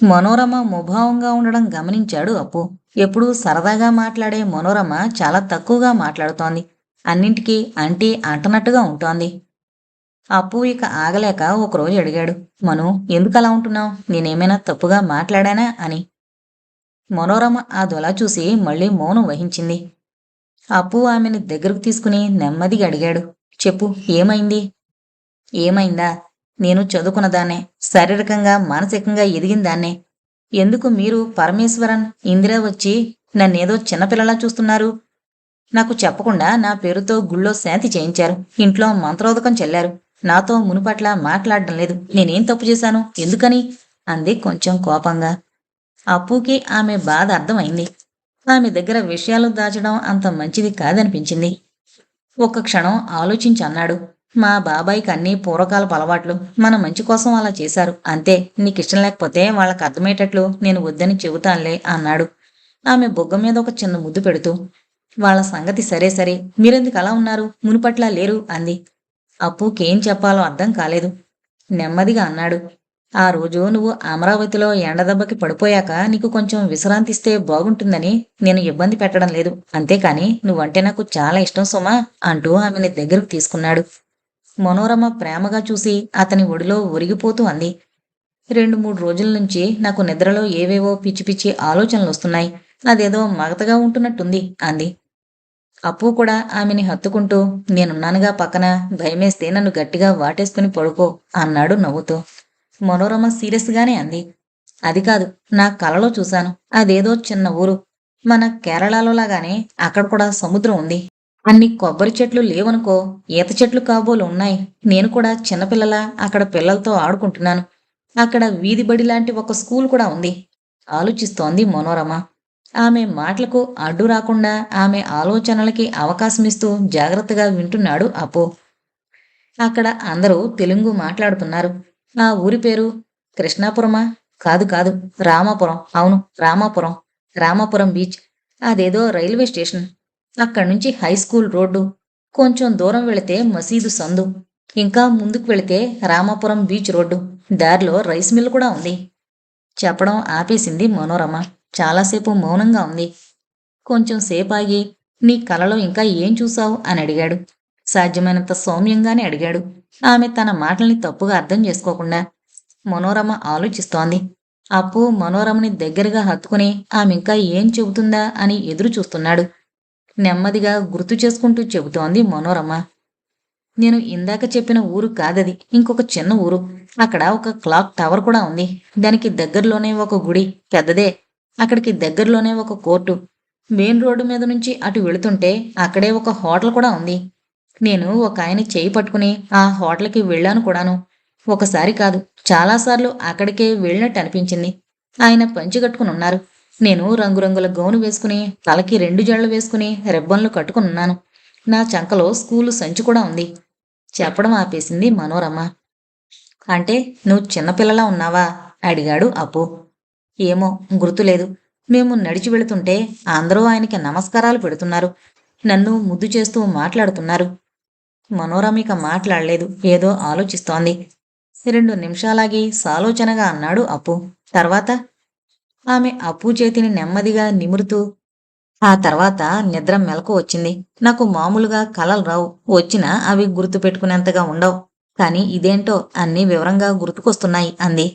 మనోరమ ముభావంగా ఉండడం గమనించాడు అప్పు. ఎప్పుడూ సరదాగా మాట్లాడే మనోరమ చాలా తక్కువగా మాట్లాడుతోంది. అన్నింటికీ అంటీ అంటనట్టుగా ఉంటోంది. అప్పు ఇక ఆగలేక ఒకరోజు అడిగాడు. మను, ఎందుకలా ఉంటున్నావు? నేనేమైనా తప్పుగా మాట్లాడానా అని. మనోరమ ఆ దొల చూసి మళ్ళీ మౌనం వహించింది. అప్పు ఆమెని దగ్గరకు తీసుకుని నెమ్మదిగా అడిగాడు. చెప్పు, ఏమైంది? ఏమైందా? నేను చదువుకున్నదాన్నే, శారీరకంగా మానసికంగా ఎదిగిందాన్నే. ఎందుకు మీరు పరమేశ్వరన్, ఇందిర వచ్చి నన్నేదో చిన్నపిల్లలా చూస్తున్నారు? నాకు చెప్పకుండా నా పేరుతో గుళ్ళో శాంతి చేయించారు, ఇంట్లో మంత్రోదకం చెల్లారు. నాతో మునుపట్లా మాట్లాడడం లేదు. నేనేం తప్పు చేశాను? ఎందుకని? అంది కొంచెం కోపంగా. అప్పుకి ఆమె బాధ అర్థమైంది. ఆమె దగ్గర విషయాలు దాచడం అంత మంచిది కాదనిపించింది. ఒక్క క్షణం ఆలోచించి అన్నాడు. మా బాబాయికి అన్నీ పూర్వకాలపు అలవాట్లు, మన మంచి కోసం అలా చేశారు అంతే. నీకిష్టం లేకపోతే వాళ్ళకి అర్థమయ్యేటట్లు నేను వద్దని చెబుతానులే అన్నాడు, ఆమె బొగ్గ మీద ఒక చిన్న ముద్దు పెడుతూ. వాళ్ళ సంగతి సరే సరే, మీరెందుకు అలా ఉన్నారు? మునుపట్లా లేరు అంది. అప్పుకేం చెప్పాలో అర్థం కాలేదు. నెమ్మదిగా అన్నాడు. ఆ రోజు నువ్వు అమరావతిలో ఎండదెబ్బకి పడిపోయాక నీకు కొంచెం విశ్రాంతిస్తే బాగుంటుందని నేను ఇబ్బంది పెట్టడం లేదు. అంతేకాని నువ్వంటే నాకు చాలా ఇష్టం సుమా అంటూ ఆమెని దగ్గరకు తీసుకున్నాడు. మనోరమ ప్రేమగా చూసి అతని ఒడిలో ఒరిగిపోతూ అంది. 2-3 రోజుల నుంచి నాకు నిద్రలో ఏవేవో పిచ్చి పిచ్చి ఆలోచనలు వస్తున్నాయి. అదేదో మగతగా ఉంటున్నట్టుంది అంది. అప్పు కూడా ఆమెని హత్తుకుంటూ, నేనున్నానుగా పక్కన, భయమేస్తే నన్ను గట్టిగా వాటేసుకుని పడుకో అన్నాడు నవ్వుతూ. మనోరమ సీరియస్గానే అంది. అది కాదు, నా కలలో చూశాను. అదేదో చిన్న ఊరు, మన కేరళలో లాగానే అక్కడ కూడా సముద్రం ఉంది. అన్ని కొబ్బరి చెట్లు లేవనుకో, ఈత చెట్లు కాబోలు ఉన్నాయి. నేను కూడా చిన్నపిల్లలా అక్కడ పిల్లలతో ఆడుకుంటున్నాను. అక్కడ వీధి బడి లాంటి ఒక స్కూల్ కూడా ఉంది ఆలోచిస్తోంది మనోరమ. ఆమె మాటలకు అడ్డు రాకుండా ఆమె ఆలోచనలకి అవకాశమిస్తూ జాగ్రత్తగా వింటున్నాడు అపో. అక్కడ అందరూ తెలుగు మాట్లాడుతున్నారు. ఆ ఊరి పేరు కృష్ణాపురమా? కాదు కాదు, రామాపురం. అవును, రామాపురం. రామాపురం బీచ్. అదేదో రైల్వే స్టేషన్. అక్కడ్నుంచి హై స్కూల్ రోడ్డు. కొంచెం దూరం వెళితే మసీదు సందు. ఇంకా ముందుకు వెళితే రామాపురం బీచ్ రోడ్డు. దారిలో రైస్ మిల్ కూడా ఉంది. చెప్పడం ఆపేసింది మనోరమ. చాలాసేపు మౌనంగా ఉంది. కొంచెం సేపాగి, నీ కలలో ఇంకా ఏం చూశావు అని అడిగాడు. సాధ్యమైనంత సౌమ్యంగానే అడిగాడు. ఆమె తన మాటల్ని తప్పుగా అర్థం చేసుకోకుండా. మనోరమ ఆలోచిస్తోంది. అప్పు మనోరమని దగ్గరగా హత్తుకుని ఆమెంకా ఏం చెబుతుందా అని ఎదురు చూస్తున్నాడు. నెమ్మదిగా గుర్తు చేసుకుంటూ చెబుతోంది మనోరమ. నేను ఇందాక చెప్పిన ఊరు కాదది, ఇంకొక చిన్న ఊరు. అక్కడ ఒక క్లాక్ టవర్ కూడా ఉంది. దానికి దగ్గరలోనే ఒక గుడి, పెద్దదే. అక్కడికి దగ్గరలోనే ఒక కోర్టు. మెయిన్ రోడ్డు మీద నుంచి అటు వెళుతుంటే అక్కడే ఒక హోటల్ కూడా ఉంది. నేను ఒక ఆయన చేయి పట్టుకుని ఆ హోటల్కి వెళ్ళాను కూడాను. ఒకసారి కాదు, చాలాసార్లు అక్కడికే వెళ్ళినట్టు అనిపించింది. ఆయన పంచి కట్టుకుని ఉన్నారు. నేను రంగురంగుల గౌను వేసుకుని, తలకి 2 జడలు వేసుకుని, రిబ్బన్లు కట్టుకుని ఉన్నాను. నా చంకలో స్కూలు సంచి కూడా ఉంది. చెప్పడం ఆపేసింది మనోరమ. అంటే నువ్వు చిన్నపిల్లలా ఉన్నావా అడిగాడు అప్పు. ఏమో, గుర్తులేదు. మేము నడిచి వెళుతుంటే అందరూ ఆయనకి నమస్కారాలు పెడుతున్నారు. నన్ను ముద్దు చేస్తూ మాట్లాడుతున్నారు. మనోరమ ఇక మాట్లాడలేదు, ఏదో ఆలోచిస్తోంది. 2 నిమిషాలాగి సాలోచనగా అన్నాడు అప్పు. తర్వాత? ఆమె అప్పు చేతిని నెమ్మదిగా నిమురుతూ, ఆ తర్వాత నిద్ర మెలకు వచ్చింది. నాకు మామూలుగా కలలు రావు, వచ్చినా అవి గుర్తు పెట్టుకునేంతగా ఉండవు. కానీ ఇదేంటో అన్నీ వివరంగా గుర్తుకొస్తున్నాయి అంది.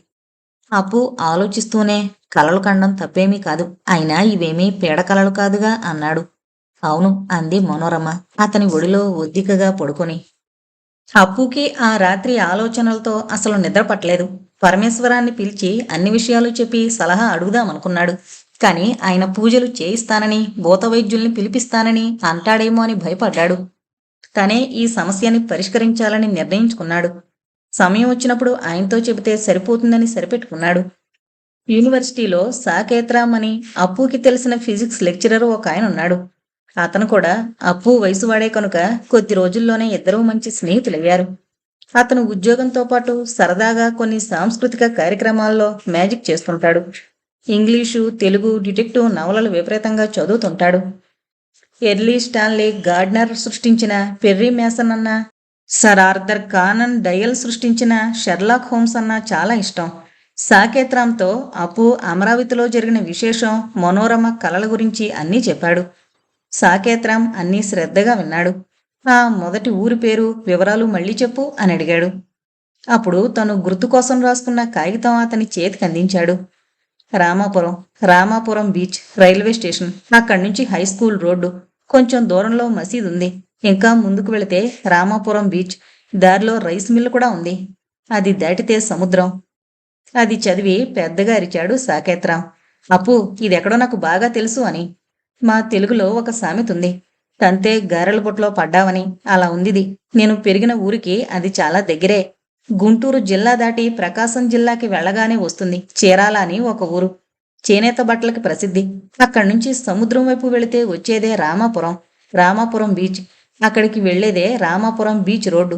అప్పు ఆలోచిస్తూనే, కలలు కండం తప్పేమీ కాదు, అయినా ఇవేమీ పీడకలలు కాదుగా అన్నాడు. అవును అంది మనోరమ అతని ఒడిలో ఒద్దికగా పడుకొని. అప్పుకి ఆ రాత్రి ఆలోచనలతో అసలు నిద్ర పట్టలేదు. పరమేశ్వరాన్ని పిలిచి అన్ని విషయాలు చెప్పి సలహా అడుగుదామనుకున్నాడు. కాని ఆయన పూజలు చేయిస్తానని, భూతవైద్యుల్ని పిలిపిస్తానని అంటాడేమో అని భయపడ్డాడు. తనే ఈ సమస్యని పరిష్కరించాలని నిర్ణయించుకున్నాడు. సమయం వచ్చినప్పుడు ఆయనతో చెబితే సరిపోతుందని సరిపెట్టుకున్నాడు. యూనివర్సిటీలో సాకేత్రామ్ అని అప్పుకి తెలిసిన ఫిజిక్స్ లెక్చరర్ ఒక ఆయన ఉన్నాడు. అతను కూడా అప్పు వయసువాడే కనుక కొద్ది రోజుల్లోనే ఇద్దరూ మంచి స్నేహితులయ్యారు. అతను ఉద్యోగంతో పాటు సరదాగా కొన్ని సాంస్కృతిక కార్యక్రమాల్లో మ్యాజిక్ చేస్తుంటాడు. ఇంగ్లీషు, తెలుగు, డిటెక్టివ్ నవలలు విపరీతంగా చదువుతుంటాడు. ఎర్లీ స్టాన్లీ గార్డ్నర్ సృష్టించిన Perry mason sir Arthur కానన్ dial సృష్టించిన షెర్లాక్ హోమ్స్ అన్నా చాలా ఇష్టం. సాకేత్రాంతో అప్పు అమరావతిలో జరిగిన విశేషం, మనోరమ కలల గురించి అన్నీ చెప్పాడు. సాకేత్రం అన్నీ శ్రద్ధగా విన్నాడు. ఆ మొదటి ఊరి పేరు, వివరాలు మళ్ళీ చెప్పు అని అడిగాడు. అప్పుడు తను గుర్తు కోసం రాసుకున్న కాగితం అతని చేతికి అందించాడు. Ramapuram, Ramapuram beach, railway station, అక్కడి నుంచి హై స్కూల్ రోడ్డు, కొంచెం దూరంలో మసీద్ ఉంది. ఇంకా ముందుకు వెళితే రామాపురం బీచ్, దారిలో రైస్ మిల్లు కూడా ఉంది. అది దాటితే సముద్రం. అది చదివి పెద్దగా అరిచాడు సాకేత్రాం. అప్పు, ఇదెక్కడో నాకు బాగా తెలుసు అని. మా తెలుగులో ఒక సామెత ఉంది, తంతే గారెల బుట్టలో పడ్డావని. అలా ఉందిది. నేను పెరిగిన ఊరికి అది చాలా దగ్గరే. గుంటూరు జిల్లా దాటి ప్రకాశం జిల్లాకి వెళ్ళగానే వస్తుంది చీరాల అని ఒక ఊరు. చేనేత బట్టలకి ప్రసిద్ధి. అక్కడి నుంచి సముద్రం వైపు వెళితే వచ్చేదే రామాపురం, రామాపురం బీచ్. అక్కడికి వెళ్లేదే రామాపురం బీచ్ రోడ్డు.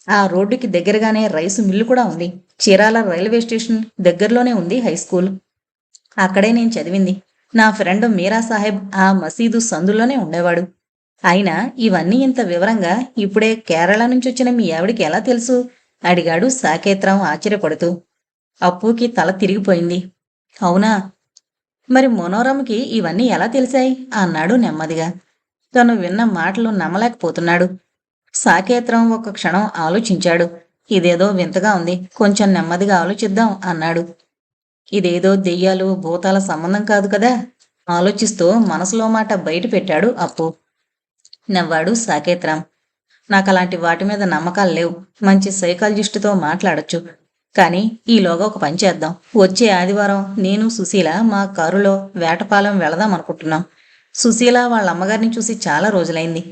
ఆ రోడ్డుకి దగ్గరగానే రైసు మిల్లు కూడా ఉంది. చీరాల రైల్వే స్టేషన్ దగ్గరలోనే ఉంది హై స్కూల్. అక్కడే నేను చదివింది. నా ఫ్రెండ్ మీరా సాహెబ్ ఆ మసీదు సందులోనే ఉండేవాడు. అయినా ఇవన్నీ ఇంత వివరంగా ఇప్పుడే కేరళ నుంచి వచ్చిన మీ ఆవిడికి ఎలా తెలుసు? అడిగాడు సాకేత్రాం ఆశ్చర్యపడుతూ. అప్పుకి తల తిరిగిపోయింది. అవునా? మరి మనోరమకి ఇవన్నీ ఎలా తెలిసాయి? అన్నాడు నెమ్మదిగా. తను విన్న మాటలు నమ్మలేకపోతున్నాడు. సాకేత్రం ఒక క్షణం ఆలోచించాడు. ఇదేదో వింతగా ఉంది, కొంచెం నెమ్మదిగా ఆలోచిద్దాం అన్నాడు. ఇదేదో దెయ్యాలు భూతాల సంబంధం కాదు కదా? ఆలోచిస్తూ మనసులో మాట బయట పెట్టాడు అప్పు. నవ్వాడు సాకేత్రం. నాకలాంటి వాటి మీద నమ్మకాలు లేవు. మంచి సైకాలజిస్టుతో మాట్లాడొచ్చు. కానీ ఈలోగా ఒక పని చేద్దాం. వచ్చే ఆదివారం నేను సుశీల మా కారులో వేటపాలెం వెళదాం అనుకుంటున్నాం. సుశీల వాళ్ళ అమ్మగారిని చూసి చాలా రోజులైంది.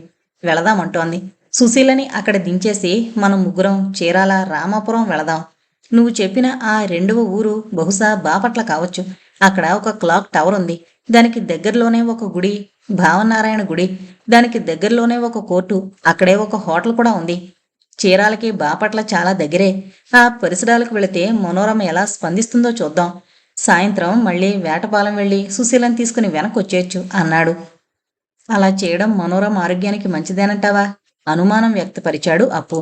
వెళదామంటోంది. సుశీలని అక్కడ దించేసి మనం ముగ్గురం చీరాల రామాపురం వెళదాం. నువ్వు చెప్పిన ఆ రెండవ ఊరు బహుశా బాపట్ల కావచ్చు. అక్కడ ఒక క్లాక్ టవర్ ఉంది. దానికి దగ్గరలోనే ఒక గుడి, భావనారాయణ గుడి. దానికి దగ్గరలోనే ఒక కోర్టు, అక్కడే ఒక హోటల్ కూడా ఉంది. చీరాలకి బాపట్ల చాలా దగ్గరే. ఆ పరిసరాలకు వెళితే మనోరమ ఎలా స్పందిస్తుందో చూద్దాం. సాయంత్రం మళ్ళీ వేటపాలెం వెళ్ళి సుశీలను తీసుకుని వెనక్కి వచ్చేయచ్చు అన్నాడు. అలా చేయడం మనోరమ ఆరోగ్యానికి మంచిదేనంటావా? అనుమానం వ్యక్తపరిచాడు అప్పు.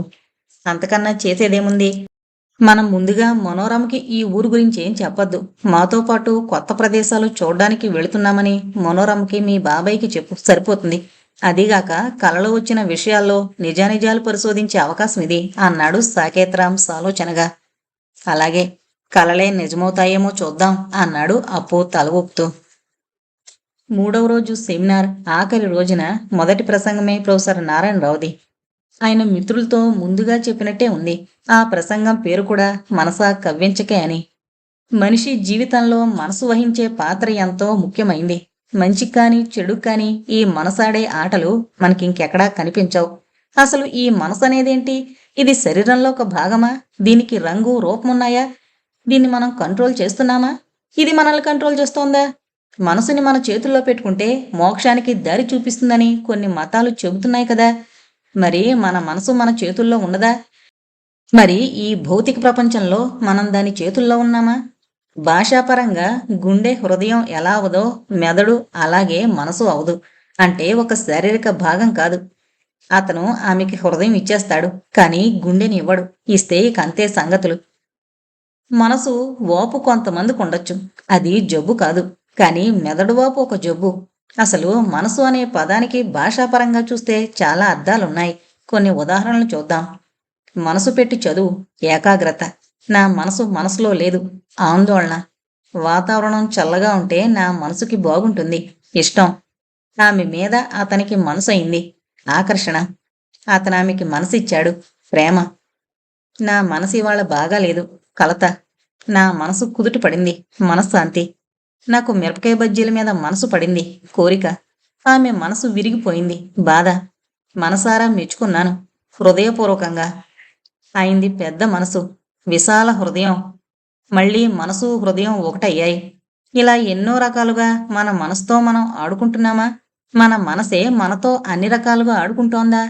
అంతకన్నా చేసేదేముంది? మనం ముందుగా మనోరమకి ఈ ఊరు గురించి ఏం చెప్పొద్దు. మాతో పాటు కొత్త ప్రదేశాలు చూడ్డానికి వెళుతున్నామని మనోరమకి మీ బాబాయ్కి చెప్పు, సరిపోతుంది. అదీగాక కలలో వచ్చిన విషయాల్లో నిజానిజాలు పరిశోధించే అవకాశం ఇది అన్నాడు సాకేత్రాం సాలోచనగా. అలాగే, కలలే నిజమవుతాయేమో చూద్దాం అన్నాడు అప్పు తల ఊపుతూ. 3వ రోజు సెమినార్ ఆఖరి రోజున మొదటి ప్రసంగమే ప్రొఫెసర్ నారాయణరావుది. ఆయన మిత్రులతో ముందుగా చెప్పినట్టే ఉంది. ఆ ప్రసంగం పేరు కూడా మనసా కవ్వించకే అని. మనిషి జీవితంలో మనసు వహించే పాత్ర ఎంతో ముఖ్యమైంది. మంచికి కాని చెడుకు కాని ఈ మనసాడే ఆటలు మనకింకెక్కడా కనిపించవు. అసలు ఈ మనసు అనేదేంటి? ఇది శరీరంలో ఒక భాగమా? దీనికి రంగు రూపమున్నాయా? దీన్ని మనం కంట్రోల్ చేస్తున్నామా? ఇది మనల్ని కంట్రోల్ చేస్తోందా? మనసుని మన చేతుల్లో పెట్టుకుంటే మోక్షానికి దారి చూపిస్తుందని కొన్ని మతాలు చెబుతున్నాయి కదా. మరి మన మనసు మన చేతుల్లో ఉండదా? మరి ఈ భౌతిక ప్రపంచంలో మనం దాని చేతుల్లో ఉన్నామా? భాషాపరంగా గుండె హృదయం ఎలా అవదో మెదడు అలాగే మనసు అవదు. అంటే ఒక శారీరక భాగం కాదు. అతను ఆమెకి హృదయం ఇచ్చేస్తాడు, కానీ గుండెని ఇవ్వడు. ఇస్తే ఇక అంతే సంగతులు. మనసు వాపు కొంతమందికి ఉండొచ్చు, అది జబ్బు కాదు. కానీ మెదడు వాపు ఒక జబ్బు. అసలు మనసు అనే పదానికి భాషాపరంగా చూస్తే చాలా అర్థాలున్నాయి. కొన్ని ఉదాహరణలు చూద్దాం. మనసు పెట్టి చదువు, ఏకాగ్రత. నా మనసు మనసులో లేదు, ఆందోళన. వాతావరణం చల్లగా ఉంటే నా మనసుకి బాగుంటుంది, ఇష్టం. ఆమె మీద అతనికి మనసు అయింది, ఆకర్షణ. అతను ఆమెకి మనసిచ్చాడు, ప్రేమ. నా మనసు ఇవాళ బాగాలేదు, కలత. నా మనసు కుదుట పడింది, మనశ్శాంతి. నాకు మిరపకాయ బజ్జీల మీద మనసు పడింది, కోరిక. ఆమె మనసు విరిగిపోయింది, బాధ. మనసారా మెచ్చుకున్నాను, హృదయపూర్వకంగా. అయింది పెద్ద మనసు, విశాల హృదయం. మళ్ళీ మనసు హృదయం ఒకటయ్యాయి. ఇలా ఎన్నో రకాలుగా మన మనసుతో మనం ఆడుకుంటున్నామా? మన మనసే మనతో అన్ని రకాలుగా ఆడుకుంటోందా?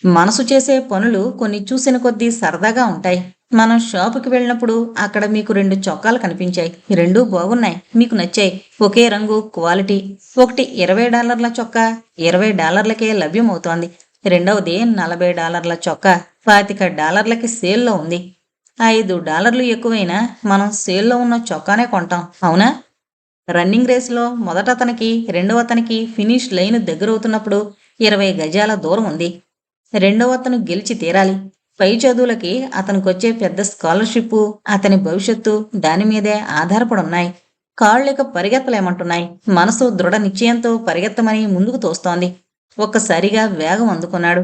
మనసు చేసే పనులు కొన్ని చూసిన కొద్దీ సరదాగా ఉంటాయి. మనం షాపుకి వెళ్ళినప్పుడు అక్కడ మీకు 2 చొక్కాలు కనిపించాయి. 2 బాగున్నాయి, మీకు నచ్చాయి. ఒకే రంగు, క్వాలిటీ. ఒకటి $20 చొక్కా, $20కే లభ్యమవుతోంది. రెండవది $40 చొక్కా, $25కి సేల్లో ఉంది. $5 ఎక్కువైనా మనం సేల్లో ఉన్న చొక్కానే కొంటాం, అవునా? రన్నింగ్ రేసులో మొదటతనికి, రెండవతనికి ఫినిష్ లైన్ దగ్గరవుతున్నప్పుడు 20 గజాల దూరం ఉంది. రెండవతను గెలిచి తీరాలి. పై చదువులకి అతనికొచ్చే పెద్ద స్కాలర్‌షిప్పు, అతని భవిష్యత్తు దాని మీదే ఆధారపడున్నాయి. కాళ్ళిక పరిగెత్తలేమంటున్నాయి. మనసు దృఢ నిశ్చయంతో పరిగెత్తమని ముందుకు తోస్తోంది. ఒక్కసారిగా వేగం అందుకున్నాడు.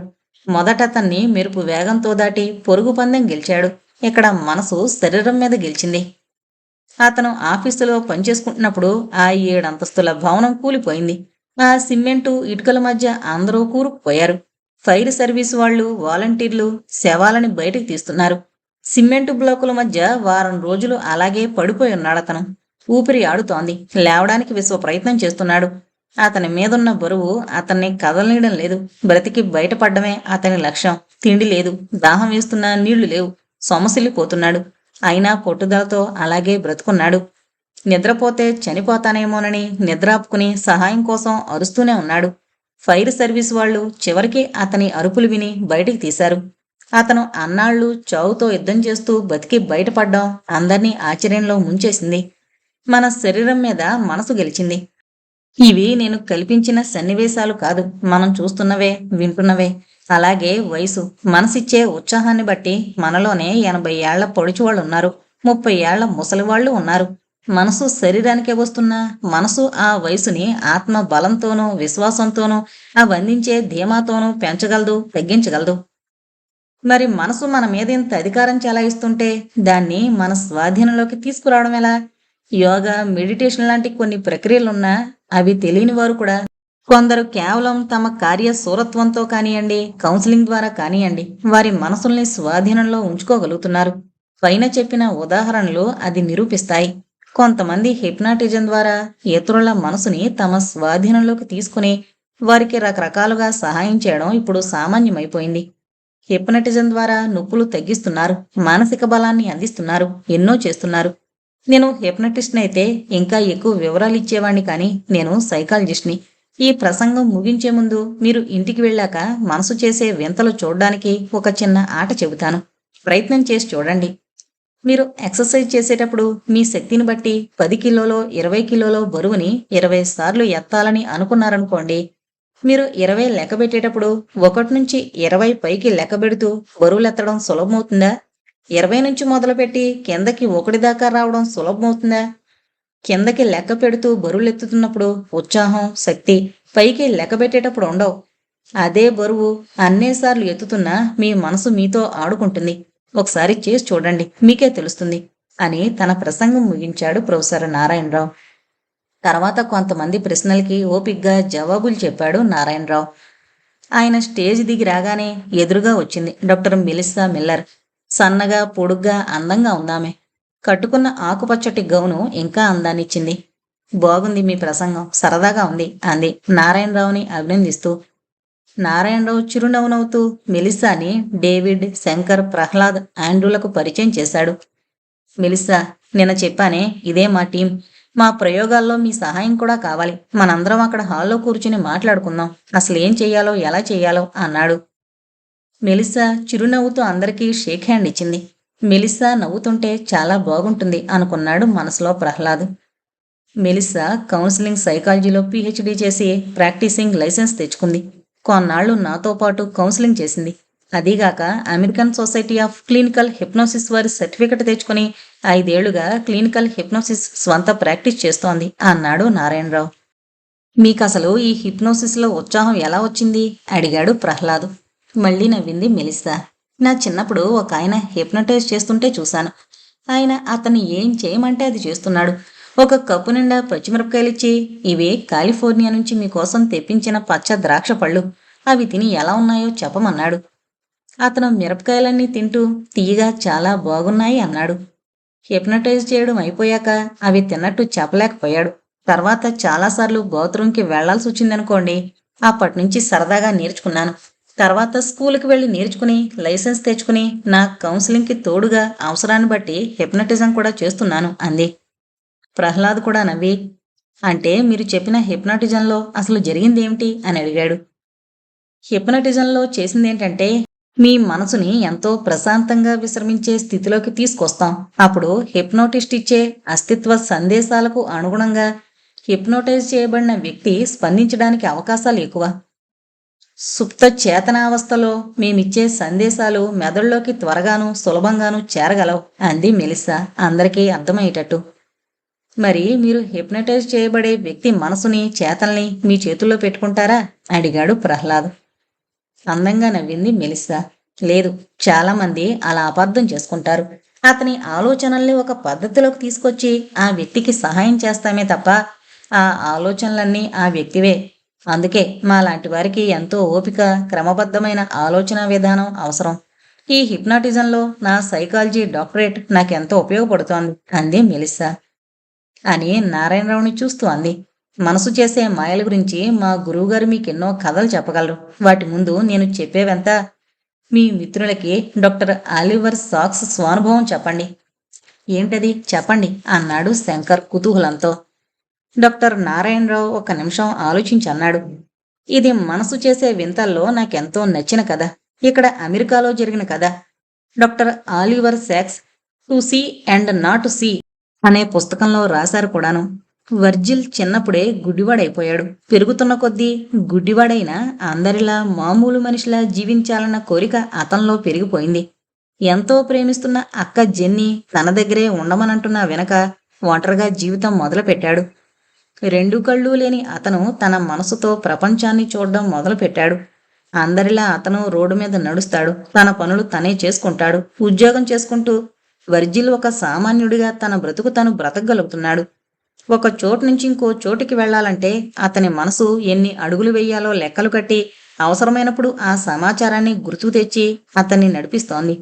మొదటతన్ని మెరుపు వేగంతో దాటి పొరుగు పందెం గెలిచాడు. ఇక్కడ మనసు శరీరం మీద గెలిచింది. అతను ఆఫీసులో పనిచేసుకుంటున్నప్పుడు ఆ 7 అంతస్తుల భవనం కూలిపోయింది. ఆ సిమెంటు, ఇటుకల మధ్య అందరూ కూరుకుపోయారు. ఫైర్ సర్వీస్ వాళ్ళు, వాలంటీర్లు శవాలని బయటికి తీస్తున్నారు. సిమెంటు బ్లాకుల మధ్య వారం రోజులు అలాగే పడిపోయి ఉన్నాడతను. ఊపిరి ఆడుతోంది. లేవడానికి విశ్వ ప్రయత్నం చేస్తున్నాడు. అతని మీదున్న బరువు అతన్ని కదలనీయడం లేదు. బ్రతికి బయటపడ్డమే అతని లక్ష్యం. తిండి లేదు, దాహం వేస్తున్నా నీళ్లు లేవు. సొమ్మసిల్లిపోతున్నాడు. అయినా పట్టుదలతో అలాగే బ్రతుకున్నాడు. నిద్రపోతే చనిపోతానేమోనని నిద్రాపుకుని సహాయం కోసం అరుస్తూనే ఉన్నాడు. ఫైర్ సర్వీస్ వాళ్ళు చివరికి అతని అరుపులు విని బయటికి తీశారు. అతను అన్నాళ్ళు చావుతో యుద్ధం చేస్తూ బతికి బయటపడ్డం అందర్నీ ఆశ్చర్యంలో ముంచేసింది. మన శరీరం మీద మనసు గెలిచింది. ఇవి నేను కల్పించిన సన్నివేశాలు కాదు, మనం చూస్తున్నవే, వింటున్నవే. అలాగే వయసు మనసిచ్చే ఉత్సాహాన్ని బట్టి మనలోనే 80 ఏళ్ల పొడిచివాళ్ళున్నారు, 30 ఏళ్ల ముసలివాళ్లు ఉన్నారు. మనసు శరీరానికే వస్తున్నా మనసు ఆ వయసుని ఆత్మ బలంతోనూ విశ్వాసంతోనూ అవందించే ధీమాతోనూ పెంచగలదు, తగ్గించగలదు. మరి మనసు మన మీద ఇంత అధికారం చెలాయిస్తుంటే దాన్ని మన స్వాధీనంలోకి తీసుకురావడం ఎలా? యోగా, మెడిటేషన్ లాంటి కొన్ని ప్రక్రియలున్నా అవి తెలియని వారు కూడా కొందరు కేవలం తమ కార్య శూరత్వంతో కానియండి, కౌన్సిలింగ్ ద్వారా కానియండి, వారి మనసుల్ని స్వాధీనంలో ఉంచుకోగలుగుతున్నారు. పైన చెప్పిన ఉదాహరణలు అది నిరూపిస్తాయి. కొంతమంది హిప్నాటిజం ద్వారా ఇతరుల మనసుని తమ స్వాధీనంలోకి తీసుకుని వారికి రకరకాలుగా సహాయం చేయడం ఇప్పుడు సామాన్యమైపోయింది. హిప్నటిజం ద్వారా నొప్పులు తగ్గిస్తున్నారు, మానసిక బలాన్ని అందిస్తున్నారు, ఎన్నో చేస్తున్నారు. నేను హిప్నటిస్ట్ని అయితే ఇంకా ఎక్కువ వివరాలు ఇచ్చేవాణ్ణి, కానీ నేను సైకాలజిస్ట్ని. ఈ ప్రసంగం ముగించే ముందు మీరు ఇంటికి వెళ్ళాక మనసు చేసే వింతలు చూడ్డానికి ఒక చిన్న ఆట చెబుతాను. ప్రయత్నం చేసి చూడండి. మీరు ఎక్సర్సైజ్ చేసేటప్పుడు మీ శక్తిని బట్టి 10 కిలోలో 20 కిలోలో బరువుని 20 సార్లు ఎత్తాలని అనుకున్నారనుకోండి. మీరు 20 లెక్కబెట్టేటప్పుడు 1 నుంచి 20 పైకి లెక్కబెడుతూ బరువులెత్తడం సులభమవుతుందా? 20 నుంచి మొదలుపెట్టి కిందకి 1 దాకా రావడం సులభమవుతుందా? కిందకి లెక్క పెడుతూ బరువులెత్తుతున్నప్పుడు ఉత్సాహం, శక్తి పైకి లెక్కబెట్టేటప్పుడు ఉండవు. అదే బరువు అన్నేసార్లు ఎత్తుతున్నా మీ మనసు మీతో ఆడుకుంటుంది. ఒకసారి చేసి చూడండి, మీకే తెలుస్తుంది అని తన ప్రసంగం ముగించాడు ప్రొఫెసర్ నారాయణరావు. తర్వాత కొంతమంది ప్రశ్నలకి ఓపిగ్గా జవాబులు చెప్పాడు నారాయణరావు. ఆయన స్టేజ్ దిగి రాగానే ఎదురుగా వచ్చింది డాక్టర్ మెలిస్సా మిల్లర్. సన్నగా, పొడుగ్గా, అందంగా ఉందామె. కట్టుకున్న ఆకుపచ్చటి గౌను ఇంకా అందాన్నిచ్చింది. బాగుంది మీ ప్రసంగం, సరదాగా ఉంది అంది నారాయణరావుని అభినందిస్తూ. నారాయణరావు చిరునవ్వునవ్వుతూ మెలిస్సాని డేవిడ్, శంకర్, ప్రహ్లాద్, ఆండ్రూలకు పరిచయం చేశాడు. మెలిస్సా, నిన్న చెప్పానే, ఇదే మా టీం. మా ప్రయోగాల్లో మీ సహాయం కూడా కావాలి. మనందరం అక్కడ హాల్లో కూర్చుని మాట్లాడుకుందాం, అసలు ఏం చెయ్యాలో, ఎలా చెయ్యాలో అన్నాడు. మెలిస్సా చిరునవ్వుతో అందరికీ షేక్ హ్యాండ్ ఇచ్చింది. మెలిస్సా నవ్వుతుంటే చాలా బాగుంటుంది అనుకున్నాడు మనసులో ప్రహ్లాద్. మెలిస్సా కౌన్సిలింగ్ సైకాలజీలో PhD చేసి ప్రాక్టీసింగ్ లైసెన్స్ తెచ్చుకుంది. కొన్నాళ్లు నాతో పాటు కౌన్సిలింగ్ చేసింది. అదీగాక American society of clinical hypnosis వారి సర్టిఫికెట్ తెచ్చుకుని 5 ఏళ్లుగా క్లినికల్ హిప్నోసిస్ స్వంత ప్రాక్టీస్ చేస్తోంది అన్నాడు నారాయణరావు. మీకసలు ఈ హిప్నోసిస్లో ఉత్సాహం ఎలా వచ్చింది అడిగాడు ప్రహ్లాద్. మళ్ళీ నవ్వింది మెలిస్సా. నా చిన్నప్పుడు ఒక ఆయన హిప్నటైజ్ చేస్తుంటే చూశాను. ఆయన అతన్ని ఏం చేయమంటే అది చేస్తున్నాడు. ఒక కప్పు నిండా పచ్చిమిరపకాయలిచ్చి, ఇవి కాలిఫోర్నియా నుంచి మీకోసం తెప్పించిన పచ్చ ద్రాక్ష పళ్ళు, అవి తిని ఎలా ఉన్నాయో చెప్పమన్నాడు. అతను మిరపకాయలన్నీ తింటూ తీయగా చాలా బాగున్నాయి అన్నాడు. హిప్నటైజ్ చేయడం అయిపోయాక అవి తిన్నట్టు చెప్పలేకపోయాడు. తర్వాత చాలాసార్లు బాత్రూంకి వెళ్లాల్సి వచ్చిందనుకోండి. అప్పటినుంచి సరదాగా నేర్చుకున్నాను. తర్వాత స్కూల్కి వెళ్ళి నేర్చుకుని లైసెన్స్ తెచ్చుకుని నా కౌన్సిలింగ్కి తోడుగా అవసరాన్ని బట్టి హిప్నటిజం కూడా చేస్తున్నాను అంది. ప్రహ్లాద్ కూడా నవ్వి, అంటే మీరు చెప్పిన హిప్నటిజంలో అసలు జరిగిందేమిటి అని అడిగాడు. హిప్నటిజంలో చేసిందేంటంటే మీ మనసుని ఎంతో ప్రశాంతంగా విశ్రమించే స్థితిలోకి తీసుకొస్తాం. అప్పుడు హిప్నోటిస్ట్ ఇచ్చే అస్తిత్వ సందేశాలకు అనుగుణంగా హిప్నోటైజ్ చేయబడిన వ్యక్తి స్పందించడానికి అవకాశాలు ఎక్కువ. సుప్త చేతనావస్థలో మేమిచ్చే సందేశాలు మెదడులోకి త్వరగాను సులభంగాను చేరగలవు అంది మెలిసా అందరికీ అర్థమయ్యేటట్టు. మరి మీరు హిప్నటైజ్ చేయబడే వ్యక్తి మనసుని చేతల్ని మీ చేతుల్లో పెట్టుకుంటారా అడిగాడు ప్రహ్లాద్. అందంగా నవ్వింది మెలిసా. లేదు, చాలామంది అలా అపార్థం చేసుకుంటారు. అతని ఆలోచనల్ని ఒక పద్ధతిలోకి తీసుకొచ్చి ఆ వ్యక్తికి సహాయం చేస్తామే తప్ప ఆ ఆలోచనలన్నీ ఆ వ్యక్తివే. అందుకే మా లాంటి వారికి ఎంతో ఓపిక, క్రమబద్ధమైన ఆలోచన విధానం అవసరం. ఈ హిప్నాటిజంలో నా సైకాలజీ డాక్టరేట్ నాకెంతో ఉపయోగపడుతోంది అంది మెలిసా. అని నారాయణరావుని చూస్తూ అంది. మనసు చేసే మాయల గురించి మా గురువుగారు మీకెన్నో కథలు చెప్పగలరు. వాటి ముందు నేను చెప్పేవెంత. మీ మిత్రులకి డాక్టర్ ఆలివర్ సాక్స్ స్వానుభవం చెప్పండి. ఏంటది చెప్పండి అన్నాడు శంకర్ కుతూహలంతో. డాక్టర్ నారాయణరావు ఒక నిమిషం ఆలోచించి అన్నాడు. ఇది మనసు చేసే వింతల్లో నాకెంతో నచ్చిన కథ. ఇక్కడ అమెరికాలో జరిగిన కథ. Doctor Oliver Sacks to see and not see అనే పుస్తకంలో రాశారు కూడాను. వర్జిల్ చిన్నప్పుడే గుడ్డివాడైపోయాడు. పెరుగుతున్న కొద్దీ గుడ్డివాడైనా అందరిలా మామూలు మనిషిలా జీవించాలన్న కోరిక అతనిలో పెరిగిపోయింది. ఎంతో ప్రేమిస్తున్న అక్క జెన్నీ తన దగ్గరే ఉండమనంటున్నా వెనక ఒంటరిగా జీవితం మొదలుపెట్టాడు. రెండు కళ్ళు లేని అతను తన మనసుతో ప్రపంచాన్ని చూడడం మొదలుపెట్టాడు. అందరిలా అతను రోడ్డు మీద నడుస్తాడు. తన పనులు తనే చేసుకుంటాడు. ఉద్యోగం చేసుకుంటూ వర్జిల్ ఒక సామాన్యుడిగా తన బ్రతుకు తను బ్రతకగలుగుతున్నాడు. ఒక చోటు నుంచి ఇంకో చోటుకి వెళ్లాలంటే అతని మనసు ఎన్ని అడుగులు వెయ్యాలో లెక్కలు కట్టి అవసరమైనప్పుడు ఆ సమాచారాన్ని గుర్తుకు తెచ్చి అతన్ని నడిపిస్తోంది.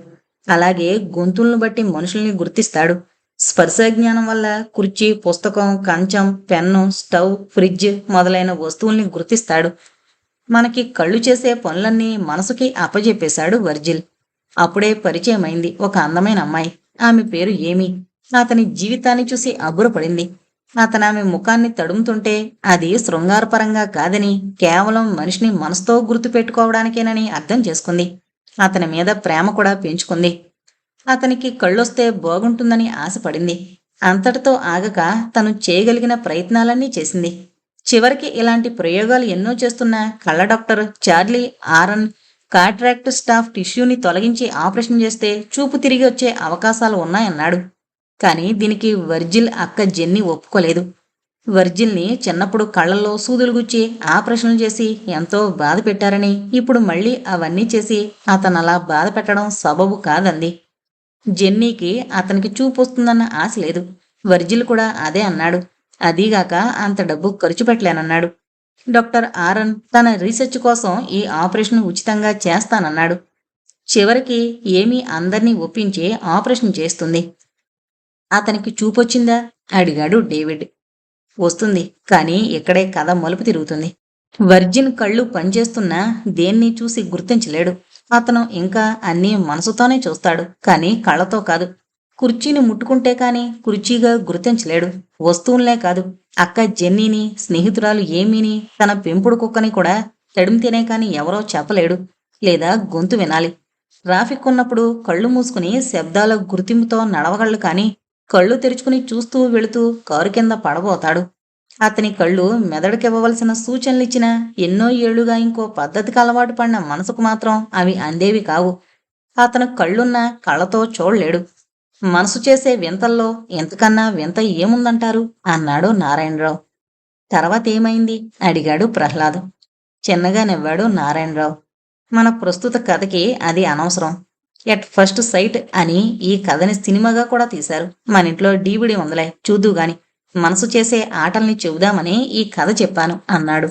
అలాగే గొంతులను బట్టి మనుషుల్ని గుర్తిస్తాడు. స్పర్శ జ్ఞానం వల్ల కుర్చీ, పుస్తకం, కంచం, పెన్ను, స్టవ్, ఫ్రిడ్జ్ మొదలైన వస్తువుల్ని గుర్తిస్తాడు. మనకి కళ్ళు చేసే పనులన్నీ మనసుకి అప్పజెప్పేశాడు వర్జిల్. అప్పుడే పరిచయమైంది ఒక అందమైన అమ్మాయి. ఆమె పేరు ఏమి. అతని జీవితాన్ని చూసి అబ్బురపడింది. అతను ఆమె ముఖాన్ని తడుముతుంటే అది శృంగారపరంగా కాదని, కేవలం మనిషిని మనసుతో గుర్తు పెట్టుకోవడానికేనని అర్థం చేసుకుంది. అతని మీద ప్రేమ కూడా పెంచుకుంది. అతనికి కళ్ళొస్తే బాగుంటుందని ఆశపడింది. అంతటితో ఆగక తను చేయగలిగిన ప్రయత్నాలన్నీ చేసింది. చివరికి ఇలాంటి ప్రయోగాలు ఎన్నో చేస్తున్న కళ్ళ డాక్టర్ చార్లీ ఆరన్ కాట్రాక్ట్ స్టాఫ్ టిష్యూని తొలగించి ఆపరేషన్ చేస్తే చూపు తిరిగి వచ్చే అవకాశాలు ఉన్నాయన్నాడు. కానీ దీనికి వర్జిల్ అక్క జెన్నీ ఒప్పుకోలేదు. వర్జిల్ని చిన్నప్పుడు కళ్ళల్లో సూదులు గుచ్చి ఆపరేషన్లు చేసి ఎంతో బాధ పెట్టారని, ఇప్పుడు మళ్ళీ అవన్నీ చేసి అతనలా బాధ పెట్టడం సబబు కాదంది. జెన్నీకి అతనికి చూపు వస్తుందన్న ఆశ లేదు. వర్జిల్ కూడా అదే అన్నాడు. అదీగాక అంత డబ్బు ఖర్చు పెట్టలేనన్నాడు. డాక్టర్ ఆరన్ తన రీసెర్చ్ కోసం ఈ ఆపరేషన్ ఉచితంగా చేస్తానన్నాడు. చివరికి ఏమీ అందర్నీ ఒప్పించి ఆపరేషన్ చేస్తుంది. అతనికి చూపొచ్చిందా అడిగాడు డేవిడ్. వస్తుంది, కానీ ఇక్కడే కథ మలుపు తిరుగుతుంది. వర్జిన్ కళ్ళు పనిచేస్తున్నా దేన్ని చూసి గుర్తించలేడు. అతను ఇంకా అన్నీ మనసుతోనే చూస్తాడు, కానీ కళ్ళతో కాదు. కుర్చీని ముట్టుకుంటే కాని కుర్చీగా గుర్తించలేడు. వస్తువులనే కాదు, అక్క జెన్నీని, స్నేహితురాలు ఏమీని, తన పెంపుడు కుక్కని కూడా తడిమితేనే కాని ఎవరో చెప్పలేడు. లేదా గొంతు వినాలి. ట్రాఫిక్ ఉన్నప్పుడు కళ్ళు మూసుకుని శబ్దాల గుర్తింపుతో నడవగలడు, కానీ కళ్ళు తెరుచుకుని చూస్తూ వెళుతూ కారు కింద పడబోతాడు. అతని కళ్ళు మెదడుకివ్వవలసిన సూచనలిచ్చినా ఎన్నో ఏళ్లుగా ఇంకో పద్ధతికి అలవాటు పడిన మనసుకు మాత్రం అవి అందేవి కావు. అతను కళ్ళున్న కళ్ళతో చూడలేడు. మనసు చేసే వింతల్లో ఎంతకన్నా వింత ఏముందంటారు అన్నాడు నారాయణరావు. తర్వాత ఏమైంది అడిగాడు ప్రహ్లాద్. చిన్నగా నవ్వాడు నారాయణరావు. మన ప్రస్తుత కథకి అది అనవసరం. ఎట్ ఫస్ట్ సైట్ అని ఈ కథని సినిమాగా కూడా తీశారు. మన ఇంట్లో DVD ఉందలే, చూద్దు గాని. మనసు చేసే ఆటల్ని చెబుదామని ఈ కథ చెప్పాను అన్నాడు.